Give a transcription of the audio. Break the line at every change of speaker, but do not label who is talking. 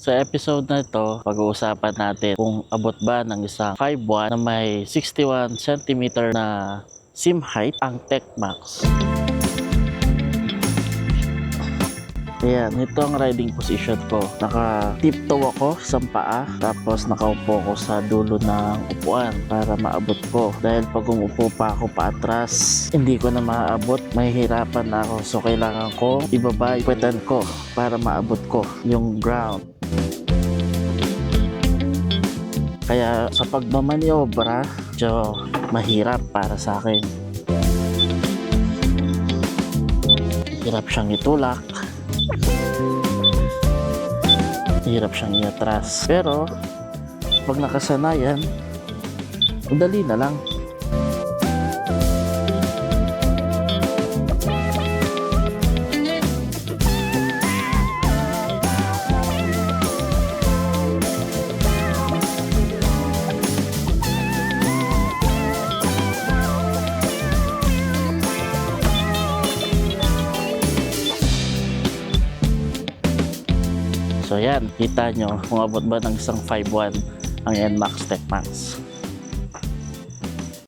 Sa episode na ito, pag-uusapan natin kung abot ba ng isang 5'1 na may 61 cm na seam height ang Tecmax. Ayan, ito ang riding position ko. Naka-tiptoe ako sa paa, tapos nakaupo ko sa dulo ng upuan para maabot ko. Dahil pag umupo pa ako paatras, hindi ko na maaabot, mahihirapan na ako. So kailangan ko ibaba yung puwetan ko para maabot ko yung ground. Kaya sa pagmamaniobra, medyo mahirap para sa akin. Hirap siyang itulak. Hirap siyang iatras. Pero, pag nakasanayan, madali na lang. So yan, kita nyo kung abot ba ng isang 5'1 ang NMAX Tecmax.